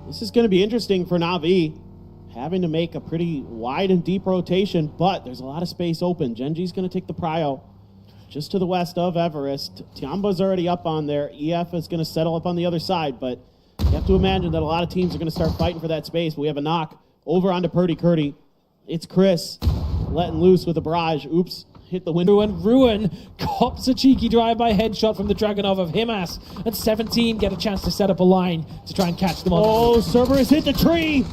This is going to be interesting for NAVI, having to make a pretty wide and deep rotation, but there's a lot of space open. Genji's going to take the prio just to the west of Everest. Tiamba's already up on there. EF is going to settle up on the other side, but you have to imagine that a lot of teams are going to start fighting for that space. We have a knock over onto Purdy Curdy. It's Chris letting loose with a barrage. Oops, hit the window. And Ruin cops a cheeky drive-by headshot from the Dragonov of Himas. And 17 get a chance to set up a line to try and catch them on. Oh, Cerberus hit the tree.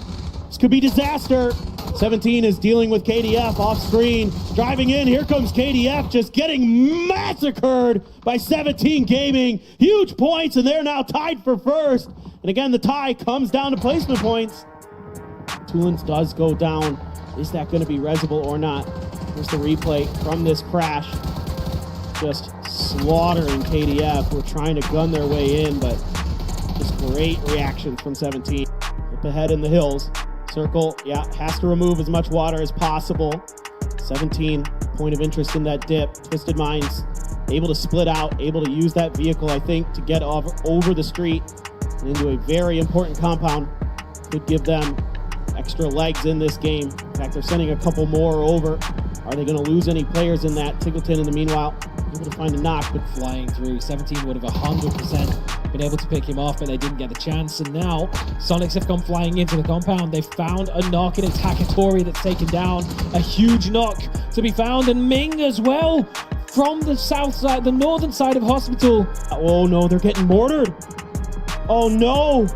This could be disaster. 17 is dealing with KDF off screen. Driving in, here comes KDF, just getting massacred by 17 Gaming. Huge points, and they're now tied for first. And again, the tie comes down to placement points. Tulins does go down. Is that going to be Resible or not? Here's the replay from this crash. Just slaughtering KDF. We're trying to gun their way in, but just great reaction from 17. Up ahead in the hills. Circle, yeah, has to remove as much water as possible. 17, point of interest in that dip. Twisted Minds able to split out, able to use that vehicle, I think, to get over the street and into a very important compound. Could give them extra legs in this game. In fact, they're sending a couple more over. Are they going to lose any players in that? Tiggleton, in the meanwhile, able to find a knock, but flying through. 17 would have 100% been able to pick him off, but they didn't get the chance. And now SONIQS have come flying into the compound. They found a knock, and it's Hakatori that's taken down. A huge knock to be found, and Ming as well from the south side, the northern side of Hospital. Oh no, they're getting mortared. Oh no,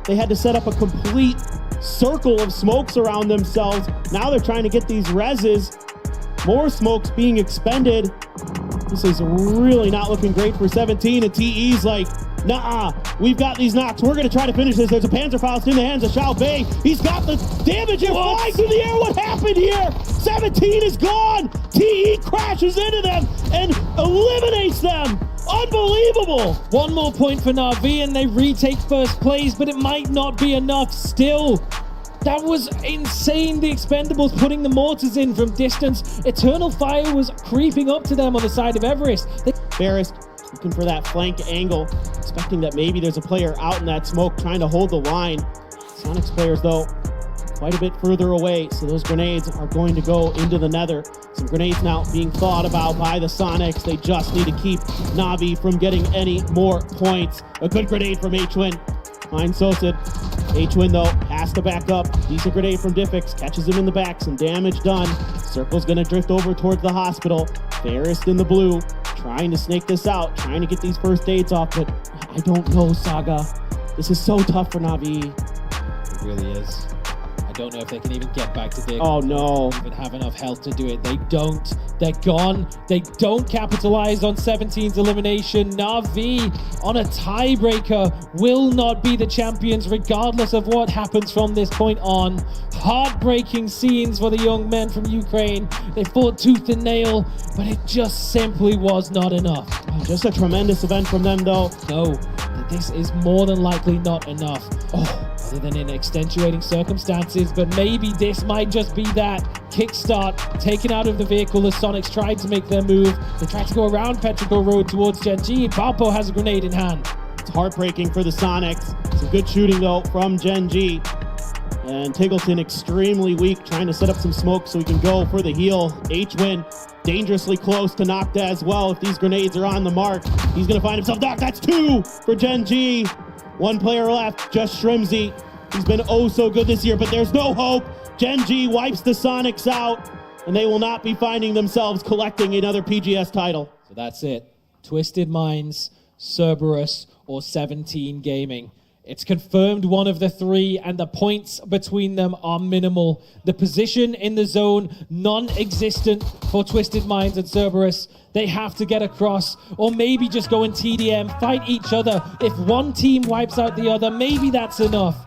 they had to set up a complete circle of smokes around themselves. Now they're trying to get these reses. More smokes being expended. This is really not looking great for 17, and TE's like, nah, we've got these knocks. We're going to try to finish this. There's a Panzerfaust in the hands of Xiao Bei. He's got the damage. It flies through the air. What happened here? 17 is gone. TE crashes into them and eliminates them. Unbelievable. One more point for NAVI and they retake first place, but it might not be enough still. That was insane, the Expendables putting the mortars in from distance. Eternal Fire was creeping up to them on the side of Everest. Barris looking for that flank angle, expecting that maybe there's a player out in that smoke trying to hold the line. SONIQS players, though, quite a bit further away, so those grenades are going to go into the nether. Some grenades now being thought about by the SONIQS. They just need to keep NAVI from getting any more points. A good grenade from H-Win. Finds Sosid. H-Win, though, has to back up. Decent grenade from Diffix. Catches him in the back. Some damage done. Circle's going to drift over towards the hospital. Fairest in the blue. Trying to snake this out. Trying to get these first aids off, but I don't know, Saga. This is so tough for NAVI. It really is. I don't know if they can even get back to dig. Oh no. Even have enough health to do it. They don't. They're gone. They don't capitalize on 17's elimination. NAVI on a tiebreaker will not be the champions regardless of what happens from this point on. Heartbreaking scenes for the young men from Ukraine. They fought tooth and nail, but it just simply was not enough. Oh, just a tremendous event from them, though. No, this is more than likely not enough. Oh, other than in extenuating circumstances, but maybe this might just be that kickstart taken out of the vehicle as SONIQS tried to make their move. They tried to go around Petrichor Road towards Genji. Balpo has a grenade in hand. It's heartbreaking for the SONIQS. Some good shooting, though, from Genji. And Tiggleton extremely weak, trying to set up some smoke so he can go for the heal. H-Win dangerously close to Nocta as well. If these grenades are on the mark, he's going to find himself knocked. That's two for Genji. One player left, just Shrimzy. He's been oh so good this year, but there's no hope. Genji wipes the SONIQS out, and they will not be finding themselves collecting another PGS title. So that's it. Twisted Minds, Cerberus, or 17 Gaming. It's confirmed one of the three, and the points between them are minimal. The position in the zone, non-existent for Twisted Minds and Cerberus. They have to get across, or maybe just go in TDM, fight each other. If one team wipes out the other, maybe that's enough.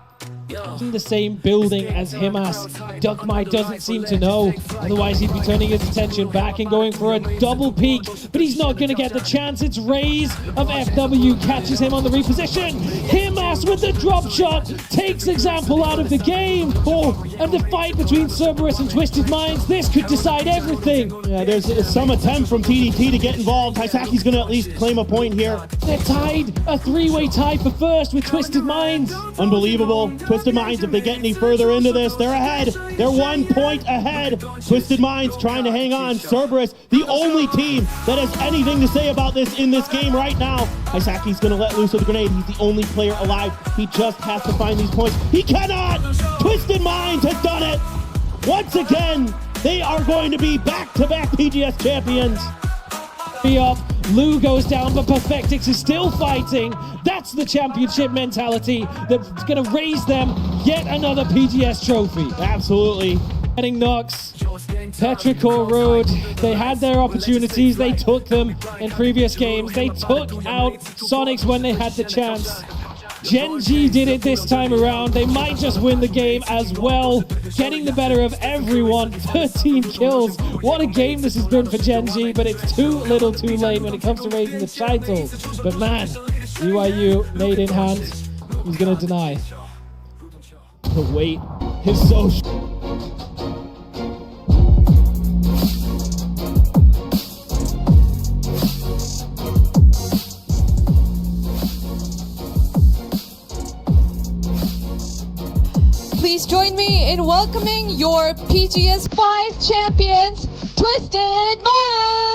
In the same building as Himas, Duckmai doesn't seem to know. Otherwise, he'd be turning his attention back and going for a double peek, but he's not going to get the chance. It's Raze of FW catches him on the reposition. Himas PGS with the drop shot takes example out of the game. Oh, and the fight between Cerberus and Twisted Minds, this could decide everything. Yeah, there's some attempt from TDT to get involved. Hysaki's gonna at least claim a point here. They're tied, a three-way tie for first with Twisted Minds. Unbelievable. Twisted Minds, if they get any further into this, they're ahead. They're 1 point ahead. Twisted Minds trying to hang on. Cerberus, the only team that has anything to say about this in this game right now. Hysaki's gonna let loose with the grenade. He's the only player alive. He just has to find these points. He cannot! Twisted Minds has done it! Once again, they are going to be back-to-back PGS champions. Up, Lou goes down, but Perfectix is still fighting. That's the championship mentality that's gonna raise them yet another PGS trophy. Absolutely. Getting Nox, Petrichor Road, they had their opportunities, they took them in previous games. They took out SONIQS when they had the chance. Gen G did it this time around. They might just win the game as well, getting the better of everyone. 13 kills. What a game this has been for Gen G, but it's too little too late when it comes to raising the title. But man, BYU, nade in hand, he's gonna deny. The weight is so... Please join me in welcoming your PGS 5 champions, Twisted Minds!